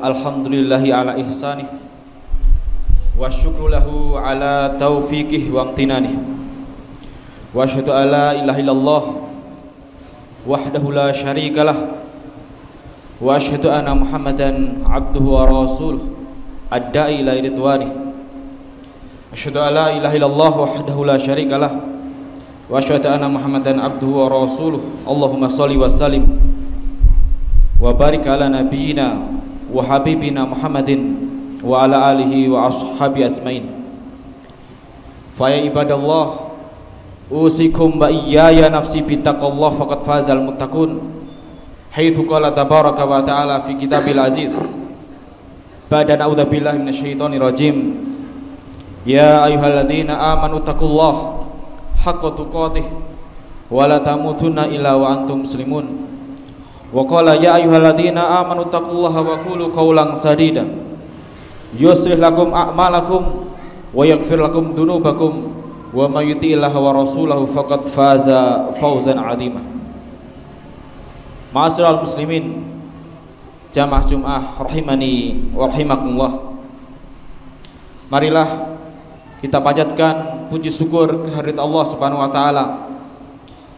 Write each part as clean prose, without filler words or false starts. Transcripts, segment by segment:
Alhamdulillahi ala ihsanih wa syukru lahu ala taufiqih wa amtinanih wa asyhadu an la ilaha illallah wahdahu la syarikalah wa asyhadu anna Muhammadan abduhu wa rasuluh ad-da'i ila ridwanih asyhadu an la ilaha illallah wahdahu la syarikalah wa asyhadu anna Muhammadan abduhu wa rasuluh. Allahumma shalli wa sallim wa barik ala nabiyyina wa habibina Muhammadin wa ala alihi wa ashabi asmain. Fa ya ibadallah, usikum wa iyaya nafsi bittaqallah faqad fazal muttaqun. Haitsu qala tabaraka wa ta'ala fi kitabil aziz ba'da a'udzubillahi minasyaitonir rajim. Ya ayyuhalladzina amanu taqullaha haqqa tuqatih wa la tamutunna illa wa antum muslimun. Wa qala ya ayyuhalladzina amanu taqullaha wa qulu qawlan sadida yuslih lakum a'malakum wa yaghfir lakum dhunubakum wa may yuti'illaha wa rasulahu faqad faza fawzan 'azima. Ma'asyiral muslimin, jamaah Jumat rahimani wa rahimakumullah. Marilah kita panjatkan puji syukur kehadirat Allah Subhanahu wa taala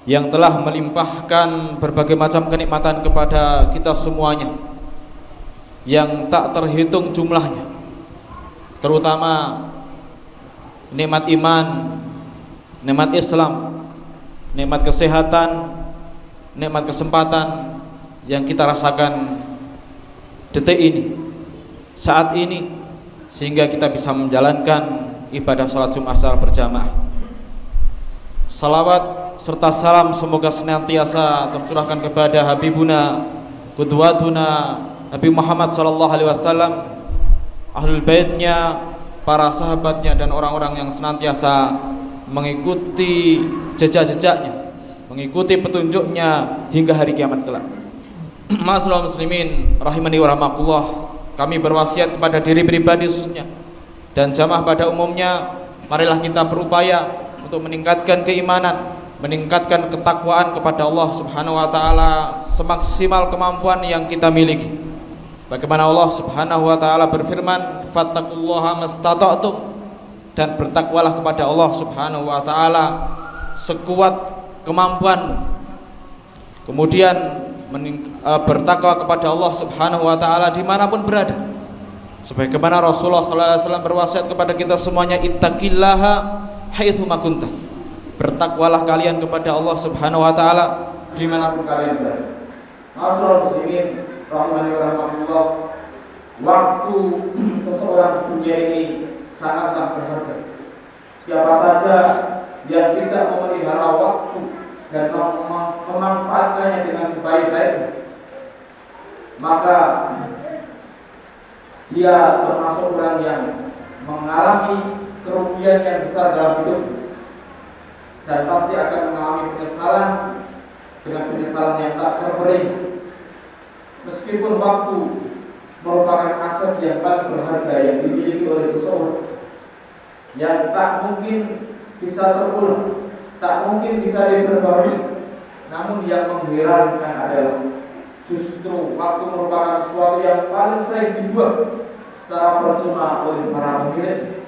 yang telah melimpahkan berbagai macam kenikmatan kepada kita semuanya yang tak terhitung jumlahnya, terutama nikmat iman, nikmat Islam, nikmat kesehatan, nikmat kesempatan yang kita rasakan detik ini, saat ini, sehingga kita bisa menjalankan ibadah sholat Jumat secara berjamaah. Salawat serta salam semoga senantiasa tercurahkan kepada Habibuna Qudwatuna Nabi Muhammad SAW, ahlul baitnya, para sahabatnya, dan orang-orang yang senantiasa mengikuti jejak-jejaknya, mengikuti petunjuknya hingga hari kiamat kelak. Ma'asyiral muslimin rahimani wa rahmakumullah, kami berwasiat kepada diri pribadi khususnya dan jamaah pada umumnya, marilah kita berupaya untuk meningkatkan keimanan, meningkatkan ketakwaan kepada Allah Subhanahu wa taala semaksimal kemampuan yang kita miliki. Bagaimana Allah Subhanahu wa taala berfirman, fattaqullaha mastata'tum, dan bertakwalah kepada Allah Subhanahu wa taala sekuat kemampuan. Kemudian bertakwa kepada Allah Subhanahu wa taala dimanapun berada. Sebagaimana Rasulullah SAW berwasiat kepada kita semuanya, ittaqillaha haitsu ma kunta, bertakwalah kalian kepada Allah Subhanahu wa taala dimanapun kalian berada. Ma'asyiral muslimin rahimani wa rahimakumullah, waktu seseorang di dunia ini sangatlah berharga. Siapa saja yang tidak memelihara waktu dan memanfaatkannya dengan sebaik-baiknya, maka dia termasuk orang yang mengalami kerugian yang besar dalam hidup, dan pasti akan mengalami penyesalan dengan penyesalan yang tak terpering. Meskipun waktu merupakan aset yang paling berharga yang dimiliki oleh seseorang, yang tak mungkin bisa terulang, tak mungkin bisa diperbarui, namun yang mengherankan adalah justru waktu merupakan sesuatu yang paling sering dibuang secara percuma oleh para pemilik.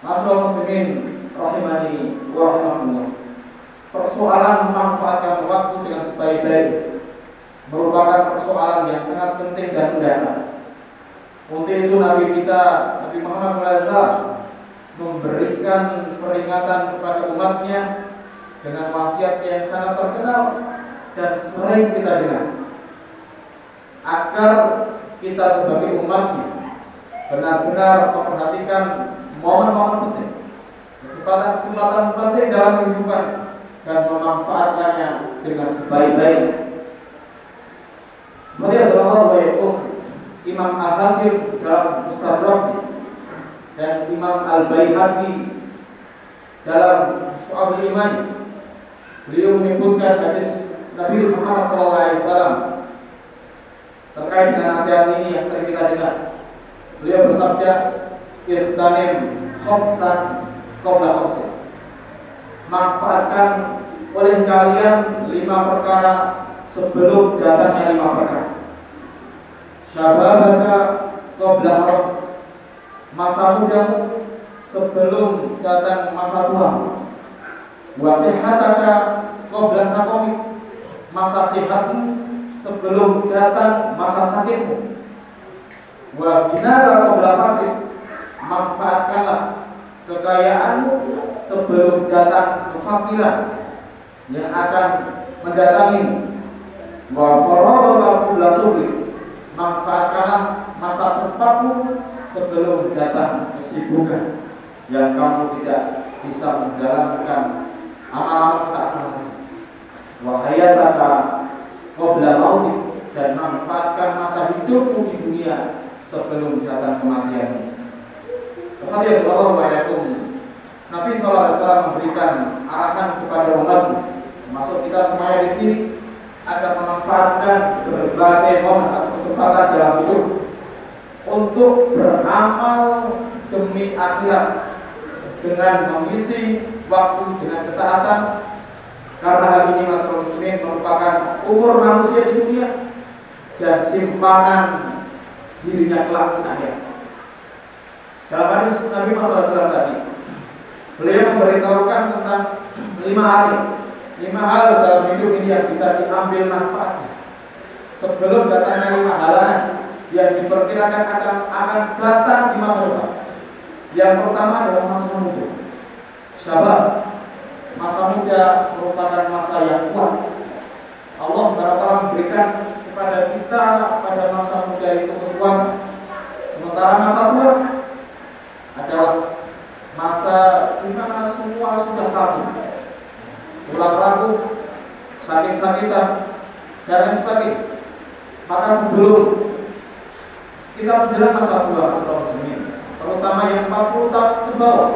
Ma'asyiral muslimin rahimani wa rahimakumullah, persoalan memanfaatkan waktu dengan sebaik-baik merupakan persoalan yang sangat penting dan mendasar. Untuk itu Nabi kita, Nabi Muhammad SAW, memberikan peringatan kepada umatnya dengan wasiat yang sangat terkenal dan sering kita dengar, agar kita sebagai umatnya benar-benar memperhatikan momen-momen penting, kesempatan-kesempatan penting dalam kehidupan, dan memanfaatkannya dengan sebaik-baiknya. Mari assalamualaikum Imam Al-Hakim dalam Mustadrak dan Imam Al-Baihaqi dalam Syu'abul Iman. Beliau menyebutkan hadis Nabi Muhammad SAW terkait dengan nasihat ini yang sering kita dengar. Beliau bersabda, "Ightanim khamsan qabla khamsin." Manfaatkan oleh kalian 5 perkara sebelum datangnya 5 perkara. Syababaka qabla haram, masa mudamu sebelum datang masa tua. Wasihataka qabla saqamik, masa sehatmu sebelum datang masa sakitmu. Wa binara qabla faqrik, manfaatkanlah kekayaanmu sebelum datang kefakiran yang akan mendatangi. Wa faragha qabla subrik, manfaatkanlah masa sempatmu sebelum datang kesibukan yang kamu tidak bisa menjalankan amal-amal taat. Wa hayataka qabla mautik, dan manfaatkan masa hidupmu di dunia sebelum datang kematian. Hadirin sallallahu alaihi wasallam, Nabi SAW memberikan arahan kepada umatnya, termasuk kita semuanya di sini, agar memanfaatkan berbagai momen atau kesempatan dalam hidup untuk beramal demi akhirat dengan mengisi waktu dengan ketaatan, karena hal ini masyarakat muslimin merupakan umur manusia di dunia dan simpanan dirinya kelak di akhirat. Dalam hadis Nabi Muhammad SAW tadi, beliau memberitahukan tentang 5 hal dalam hidup ini yang bisa diambil manfaatnya sebelum datangnya 5 halangan yang diperkirakan akan datang di masa depan. Yang pertama adalah masa muda. Syabab, masa muda merupakan masa yang kuat. Allah SWT memberikan kepada kita pada masa muda itu kekuatan. Sementara masa tua adalah masa di mana semua sudah tabu, tulang ragu, sakit-sakitan, dan lain sebagainya. Maka sebelum kita menjelang masa tua, masalah muslimin, terutama yang 40 tahun ke bawah,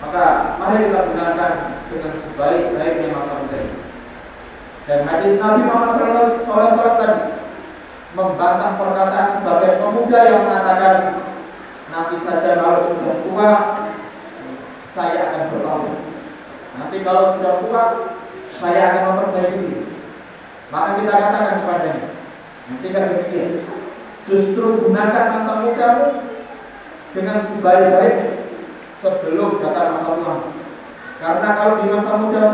maka mari kita gunakan dengan sebaik-baiknya masa muda ini. Dan hadis Nabi Muhammad SAW tadi membantah perkataan sebagai pemuda yang mengatakan, nanti saja kalau sudah tua saya akan berlalu, nanti kalau sudah tua saya akan memperbaiki diri. Maka kita katakan kepadanya, tidak demikian. Justru gunakan masa mudamu dengan sebaik-baiknya sebelum datang masa tua. Karena kalau di masa muda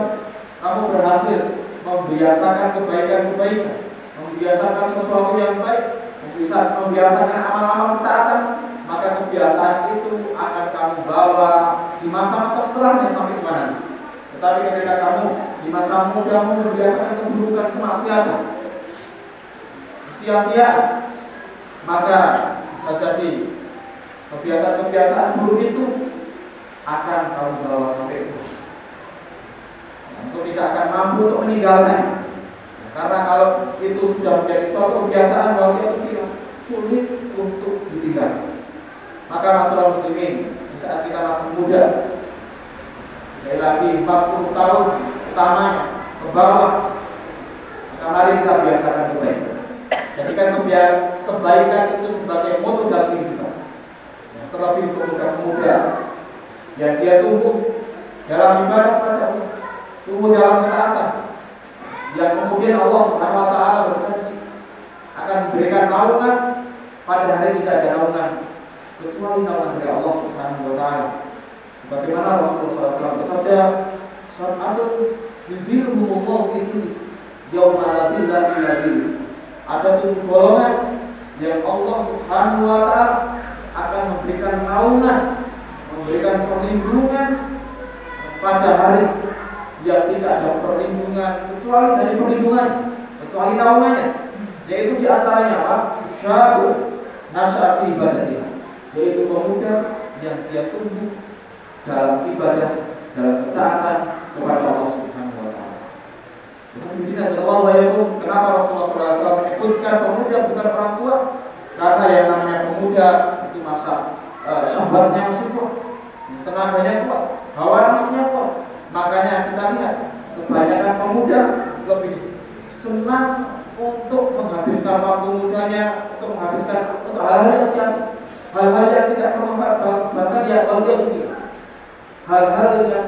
kamu berhasil membiasakan kebaikan-kebaikan, membiasakan sesuatu yang baik, membiasakan amal-amal ketaatan, maka kebiasaan itu akan kamu bawa di masa-masa setelahnya sampai kemana. Tetapi ketika kamu di masa mudamu membiasakan keburukan, kemaksiatan, sia-sia, maka bisa jadi kebiasaan-kebiasaan buruk itu akan kamu bawa sampai itu. Untuk tidak akan mampu untuk meninggalkan. Karena kalau itu sudah menjadi suatu kebiasaan, bahwa itu tidak sulit untuk ditinggalkan. Maka masalah muslimin, di saat kita masih muda, sekali lagi 40 tahun utamanya ke bawah, maka mari kita biasakan kebaikan. Jadikan kebaikan itu sebagai moto dalam kehidupan. Terlebih untuk muda yang dia tumbuh dalam ibadah kepada Allah, tumbuh dalam ketaatan, yang kemudian Allah Subhanahu wa taala berjanji akan memberikan naungan pada hari tidak ada naungan kecuali naungan dari Allah Subhanahu wa taala. Sebagaimana Rasulullah SAW bersabda, "Sab'atun yudhilluhumullahu fi dhillihi yauma la dhilla illa dhilluh." Ada 7 golongan yang Allah Subhanahu wa taala akan memberikan naungan, memberikan perlindungan pada hari yang tidak ada perlindungan kecuali dari perlindungan, kecuali naungannya. Yaitu diantaranya apa? Syabun nasya'a fi ibadatillah, yaitu pemuda yang dia tumbuh dalam ibadah, dalam ketaatan kepada Allah Subhanahu wa taala. Di sini Rasulullah itu kenapa Rasulullah SAW menyebutkan pemuda bukan orang tua? Karena yang namanya pemuda itu masa syahwatnya masih kuat, tenaganya kuat, hawa nafsunya kuat. Makanya kita lihat kebanyakan pemuda lebih senang untuk menghabiskan waktu mudanya, untuk menghabiskan untuk hal-hal yang sia-sia, hal-hal yang tidak bermanfaat, bahkan ya hal-hal yang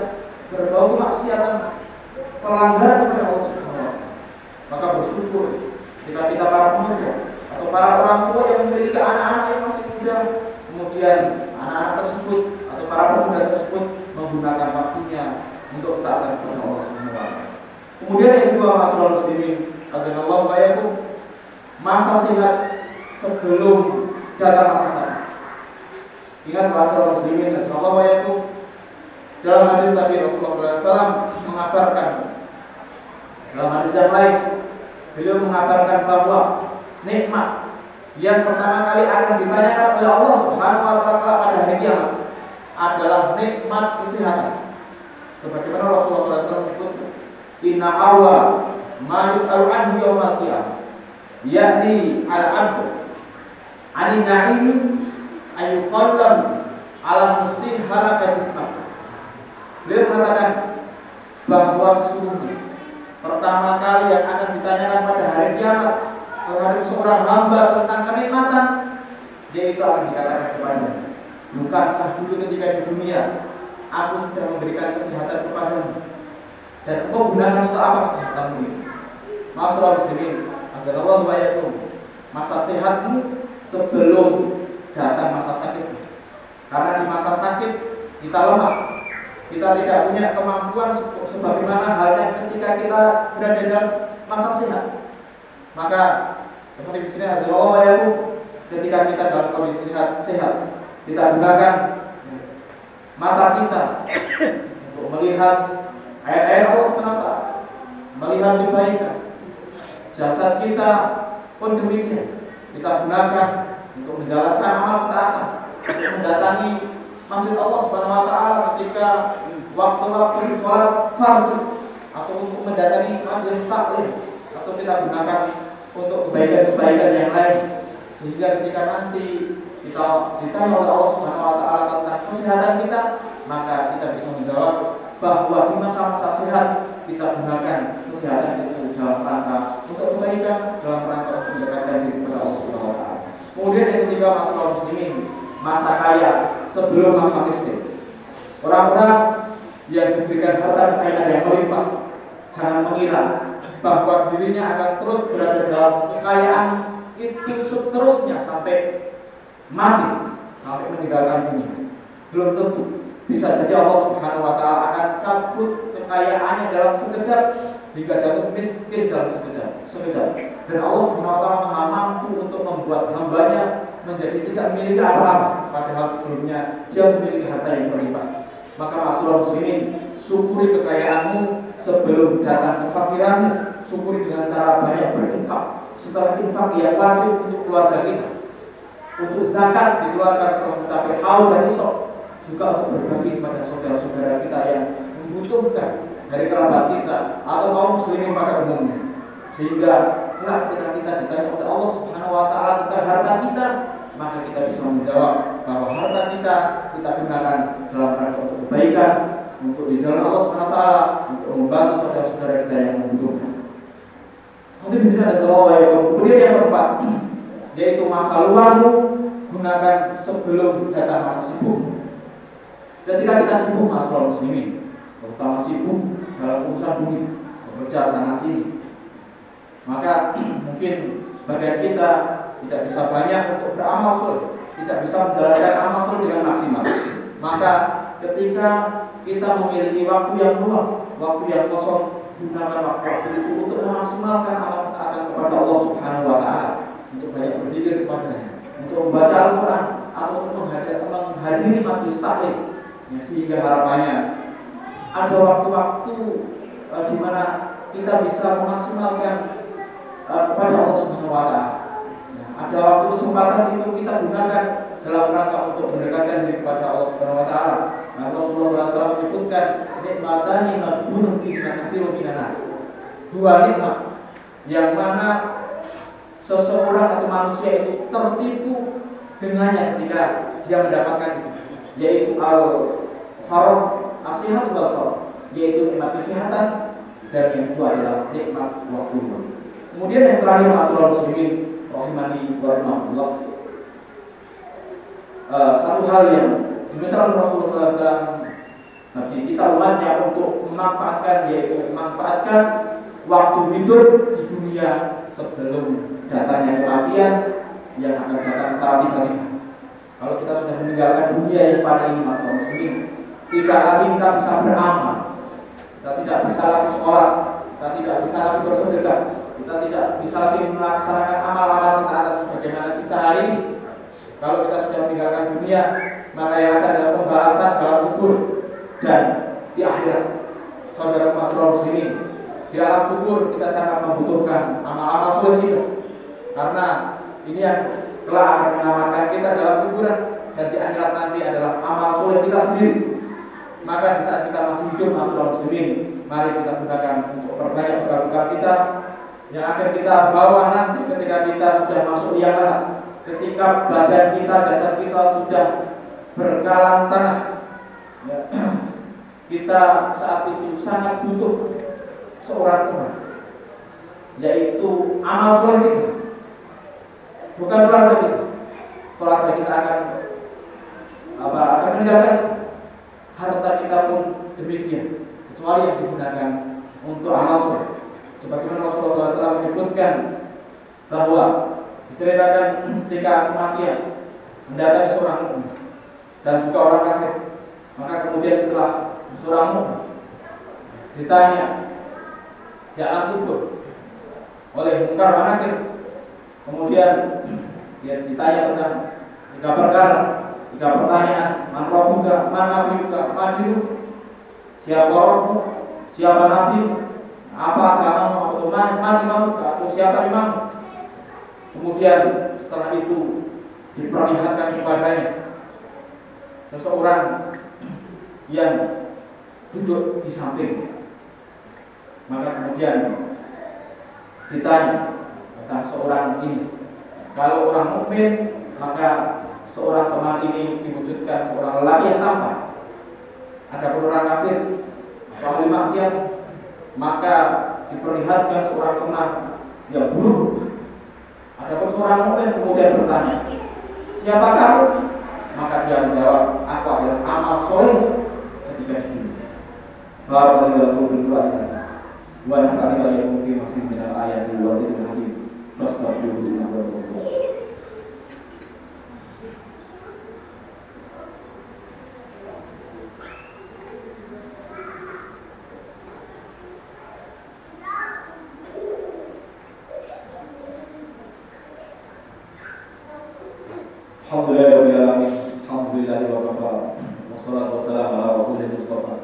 berbau kemaksiatan, pelanggaran kepada Allah Subhanahu wa Ta'ala. Maka bersyukur jika kita para pemuda atau para orang tua yang memiliki anak-anak yang masih muda, kemudian anak-anak tersebut atau para pemuda tersebut menggunakan waktunya untuk taat kepada Allah Subhanahu wa Ta'ala. Kemudian yang kedua, masalah muslimin, azanallahu wa iyyakum, masa sehat sebelum datang masa sakit. Ingat masalah muslimin, azanallahu wa iyyakum, dalam hadis tadi Rasulullah SAW mengabarkan, dalam hadis yang lain beliau mengabarkan bahwa nikmat yang pertama kali akan ditanyakan oleh Allah Subhanahu wa Ta'ala pada hari kiamat adalah nikmat kesehatan. Sebagaimana Rasulullah SAW menyebut, inna awal ma yus'alu anhu yaumal qiyamah yakni al-'abdu 'ani na'imi ayyuqallam 'ala musih halaka jismah. Beliau mengatakan bahwa sesungguhnya pertama kali yang akan ditanyakan pada hari kiamat terhadap seorang hamba tentang kenikmatan, yaitu akan dikatakan kepadanya, bukankah dulu ketika di dunia aku sudah memberikan kesehatan kepadamu, dan engkau gunakan untuk apa kesehatanmu itu? Masalah muslimin, azanallahu wa iyyakum, masa sehatmu sebelum datang masa sakit. Karena di masa sakit kita lemah, kita tidak punya kemampuan sebagaimana halnya ketika kita berada dalam masa sehat. Maka seperti di sini azanallahu wa iyyakum, ketika kita dalam kondisi sehat, kita gunakan mata kita untuk melihat ayat-ayat Allah SWT, melihat kebaikan. Jasad kita pun demikian, kita gunakan untuk menjalankan amal ketaatan, untuk mendatangi masjid Allah Subhanahu wa Ta'ala ketika waktu-waktu sholat fardu, atau untuk mendatangi majelis taklim, atau kita gunakan untuk kebaikan-kebaikan yang lain, sehingga ketika nanti kita ditanya oleh Allah Subhanahu wa Ta'ala tentang kesehatan kita, maka kita bisa menjawab bahwa di masa-masa sehat kita gunakan kesehatan itu dalam rangka untuk kebaikan, dalam rangka untuk mendekatkan diri kepada Allah Subhanahu wa Ta'ala. Kemudian yang ketiga, masalah muslimin, masa kaya sebelum masa miskin. Orang-orang yang diberikan harta kekayaan yang melimpah, jangan mengira bahwa dirinya akan terus berada dalam kekayaan itu seterusnya sampai mati, sampai meninggalkan dunia. Belum tentu. Bisa jadi Allah Subhanahu wa Ta'ala akan cabut kekayaannya dalam sekejap hingga jatuh miskin dalam sekejap. Dan Allah Subhanahu wa Ta'ala Maha mampu untuk membuat hambanya menjadi tidak memiliki apa-apa, padahal sebelumnya dia memiliki harta yang berlimpah. Maka masalah muslimin, syukuri kekayaanmu sebelum datang kefakiranmu. Syukuri dengan cara banyak berinfak. Setelah infak yang wajib untuk keluarga kita, untuk zakat dikeluarkan setelah mencapai haul dan isok, juga untuk berbagi kepada saudara-saudara kita yang membutuhkan dari kerabat kita atau kaum muslimin pada umumnya. Sehingga ketika kita ditanya oleh Allah Subhanahu wa Ta'ala tentang harta kita, maka kita bisa menjawab bahwa harta kita gunakan dalam rangka untuk kebaikan, untuk di jalan Allah Subhanahu wa Ta'ala, untuk membantu saudara-saudara kita yang membutuhkan. Nanti di sini ada salawat. Kemudian yang keempat, yaitu masa luangmu gunakan sebelum datang masa sibuk. Ketika kita sibuk masalah muslimin, terutama sibuk dalam urusan bumi, bekerja sana sini, maka mungkin sebagian kita tidak bisa banyak untuk beramal soleh, tidak bisa menjalankan amal soleh dengan maksimal. Maka ketika kita memiliki waktu yang luang, waktu yang kosong, gunakan waktu itu untuk memaksimalkan amal ketaatan kepada Allah Subhanahu wa Ta'ala, untuk banyak berzikir kepadanya, untuk membaca Al-Quran, atau untuk menghadiri majelis taklim. Ya, sehingga harapannya ada waktu-waktu di mana kita bisa memaksimalkan kepada Allah Subhanahu wa Ta'ala. Ya, ada waktu kesempatan itu kita gunakan dalam rangka untuk mendekatkan diri kepada Allah Subhanahu wa Ta'ala. Nah, Rasulullah SAW menyebutkan nikmatani maghbunun fi katsirin minan nas. dua nikmat yang mana seseorang atau manusia itu tertipu dengannya ketika dia mendapatkan itu, yaitu al-farah, as-sihat wal farah, yaitu nikmat kesehatan, dan yang kedua adalah nikmat waktu. Kemudian yang terakhir, ma'asyiral muslimin rahimani wa rahimakumullah, satu hal yang diminta Rasulullah SAW bagi kita umatnya untuk memanfaatkan, yaitu memanfaatkan waktu hidup di dunia sebelum datangnya kematian yang akan datang secara tiba-tiba. Kalau kita sudah meninggalkan dunia yang pada ini, masalah muslimin, tidak lagi kita bisa beramal, kita tidak bisa lagi sholat, kita tidak bisa lagi bersedekah, kita tidak bisa lagi melaksanakan amal-amal ketaatan sebagaimana kita hari ini. Kalau kita sudah meninggalkan dunia, maka yang ada adalah pembalasan dalam kubur dan di akhirat. Saudara masyarakat muslimin, di alam kubur kita sangat membutuhkan amal-amal soleh kita, karena ini yang kelak akan menyelamatkan kita dalam kuburan, dan di akhirat nanti adalah amal soleh kita sendiri. Maka di saat kita masih hidup, masyarakat muslimin, mari kita gunakan untuk perbanyak bekal-bekal kita yang akan kita bawa nanti ketika kita sudah masuk liang lahat, ketika badan kita, jasad kita sudah berkalang tanah, ya. Kita saat itu sangat butuh seorang teman, yaitu amal soleh kita, bukan keluarga kita. Keluarga kita akan meninggalkan, harta kita pun demikian, kecuali yang digunakan untuk amal soleh. Sebagaimana Rasulullah SAW menyebutkan bahwa diceritakan ketika kematian mendatangi seorang mukmin dan juga orang kafir, maka kemudian setelah seorang mukmin ditanya di alam kubur oleh Munkar wa Nakir, kemudian dia ditanya tentang tiga perkara, tiga pertanyaan: man rabbuka, man nabiyuka, ma dinuka, siapa Rabbmu, siapa nabimu, apa agamamu, atau man imamuka, atau siapa imammu. Kemudian setelah itu diperlihatkan kepadanya seseorang yang duduk di samping. Maka kemudian ditanya tentang seorang ini. Kalau orang mukmin, maka seorang teman ini diwujudkan seorang lelaki yang tampan. Adapun orang kafir atau ahli maksiat, maka diperlihatkan seorang teman yang buruk. Adapun seorang mukmin kemudian bertanya, siapa kamu? Maka dia menjawab, aku adalah amal soleh ketika di dunia. Barakallahu fiikum wa nafa'ani wa iyyakum fi ma fihi min al-ayati wa dhikril hakim. Astaghfirullah. Alhamdulillahi wa kafa, wassalatu wassalamu ala rasulil mustafa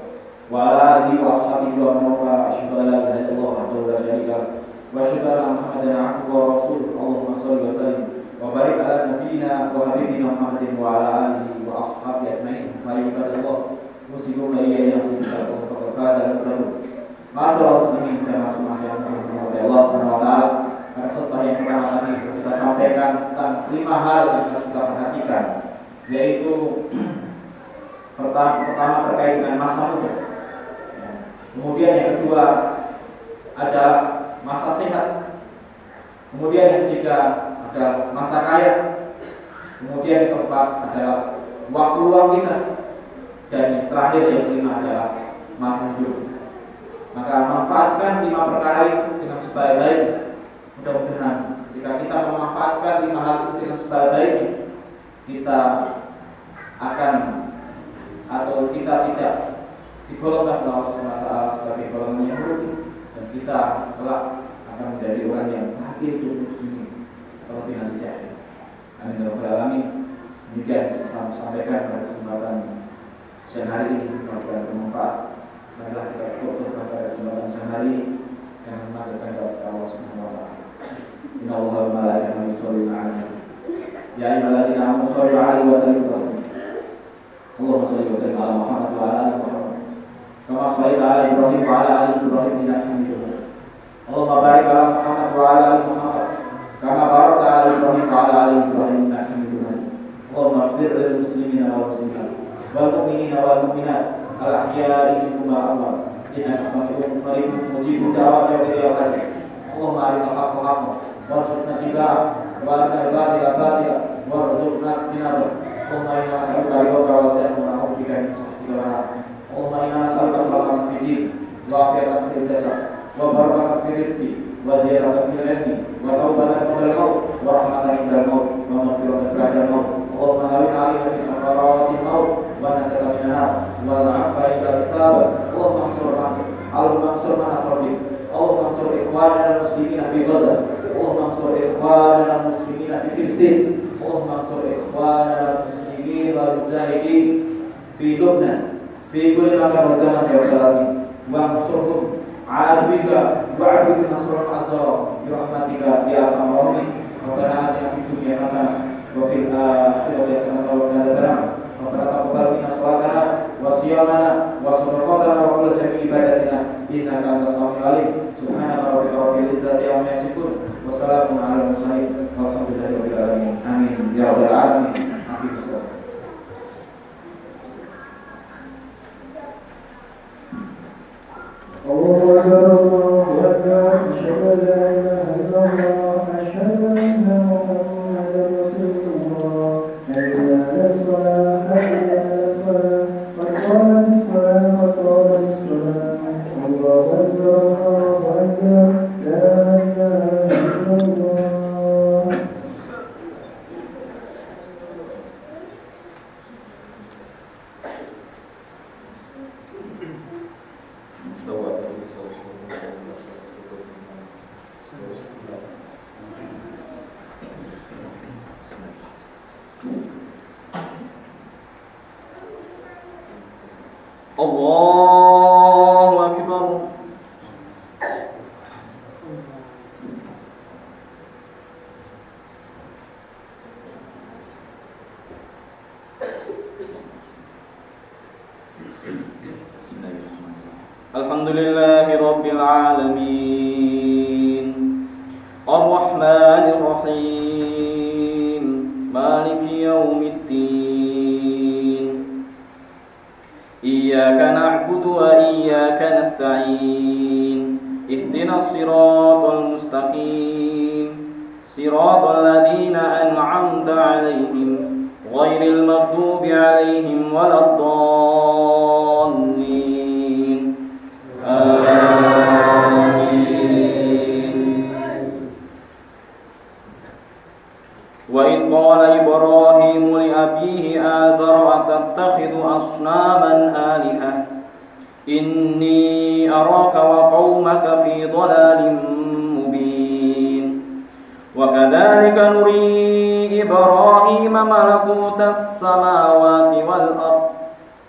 wa ala alihi wa ashabihi wa man wala, asyhadu an la ilaha illallah wahdahu la syarika lahu wa asyhadu anna Muhammadan abduhu wa rasuluh. Allahumma shalli wa sallim wa barik ala nabiyyina wa habibina Muhammadin wa ala alihi wa ashabihi ajmain. Fa ibadallah muslimun ilayhi nasihat wa faqad faza al-qur'an. Ma'asyiral muslimin jamaah yang dirahmati Allah Subhanahu wa taala. Pada khutbah yang pertama tadi kita sampaikan tentang 5 hal yang harus kita perhatikan, yaitu pertama terkait dengan masa muda, kemudian yang kedua adalah masa sehat, kemudian yang ketiga adalah masa kaya, kemudian yang keempat adalah waktu luang kita, dan yang terakhir yang kelima adalah masa hidup. Maka manfaatkan 5 perkara itu dengan sebaik-baiknya. Mudah-mudahan jika kita memanfaatkan 5 hal itu dengan sebaik-baiknya, kita akan, atau kita tidak digolongkan oleh Allah SWT sebagai golongan yang merugi, dan kita kelak akan menjadi orang yang bahagia hidup di dunia atau di nanti jahil. Amin ya rabbal alamin. Demikian bisa saya sampaikan pada kesempatan siang hari ini, mudah-mudahan bermanfaat. Marilah kita cukup pada kesempatan siang hari ini yang mengajarkan kepada Allah Subhanahu wa taala. Inna Allaha wa malaikatahu yusholluna 'alan nabi. Ya ayyuhalladzina amanu shollu 'alaihi wa sallimu taslima. Allahumma shalli wa sallim ala Muhammad wa ala ali Muhammad kama shallaita ala Ibrahim wa ala ali Ibrahim innaka Hamidum Majid. Allahumma barik ala Muhammad wa ala ali Muhammad kama barakta ala Ibrahim wa ala ali Ibrahim innaka Hamidum Majid. Allahumma ighfir lil muslimina wal muslimat wal mu'minina wal mu'minat al ahya'i minhum wal amwat innaka sami'un qaribun mujibud da'wati wa ilayka al-hajj. Allahumma arina al-haqqa haqqan warzuqna ittiba'ah wa arina al-batila batilan warzuqna ijtinabah. Allahumma inna nas'aluka ridhaka wal jannata wa na'udzu bika min sakhatika wa nar. Allahumma inna nas'aluka salamatan fid din wa afiyatan fil jasad wa barakatan fil rizqi wa ziyadatan fil ilmi wa tawbatan qabla al-maut wa rahmatan inda al-maut wa maghfiratan ba'da al-maut. Allahumma hawwin 'alaina fi sakaratil maut wa najatan minan nar wal 'afwa inda al-hisab. Allahumma ansurna Allahumma ansur man nasrdik. Allahumma ansur ikhwanana al-muslimina fi Gaza. Allahumma ansur ikhwanana al-muslimina fi Filistin. Allahumma ansur ikhwanana al-muslimin wal mujahidin fi Lebanon fi kulli makan wa zaman ya rabbal alamin. Wa ansurhum 'ala bika wa 'abdika nasrun azza bi rahmatika ya arhamar rahimin. Rabbana atina fid dunya hasanah wa fil akhirati hasanah wa qina adzabannar. Rabbana taqabbal minna salatana wa siyamana wa sadaqatana wa kull jami' ibadatina innaka antas samiul alim. Subhana rabbika rabbil izzati amma yasifun wa salamun 'alal mursalin walhamdulillahi rabbil alamin. Amin ya rabbal alamin. Amin. Allahu akbar, Allahu akbar, asyhadu an la ilaha illallah, asyhadu anna Muhammadar Rasulullah. Hayya 'alas shalah, hayya 'alas falah, qad qamatis shalah, qad qamatis shalah. Allahu akbar, Allahu akbar, la ilaha illallah. Allahu akbar. Alhamdulillahi rabbil alamin. Ar-Rahmanir Rahim. Maliki yaumiddin. Iyyaka na'budu wa iyyaka nasta'in. Ihdinas siratal mustaqim. Siratal ladzina an'amta 'alaihim ghairil maghdubi 'alaihim waladdallin. Wa idh qala Ibrahimu li abihi azara atattakhidhu asnaman alihah inni araka wa qaumaka fi dhalalin mubin. Wa kadzalika nuri Ibrahima malakutas samawati wal ardh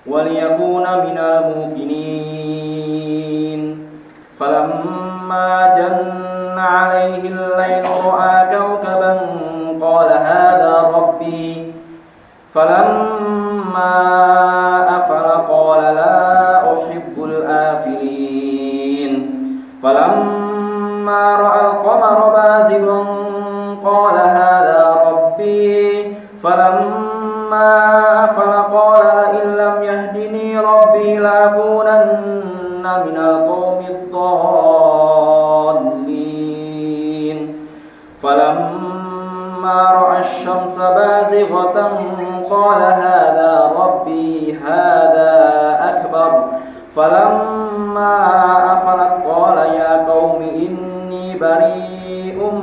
wa liyakuna minal muqinin. Falamma janna 'alaihi al-lailu ra'a kawkaban qala hadha rabbi. Falamma afala qala la uhibbul afilin. Falamma ra'a al-qamara bazighan qala hadha rabbi. Falamma afala qala la in lam yahdini rabbi lakunanna minal qaumid dhallin. Falamma ra'a asy-syamsa bazighatan qala hadha rabbi hadha akbar. Falamma afalat qala ya qaumi inni bari'um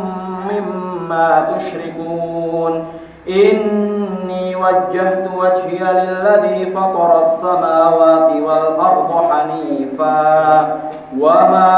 mimma tusyrikun. Inni wajjahtu wajhiya lilladzi fatara as-samawati wal arda hanifa wa ma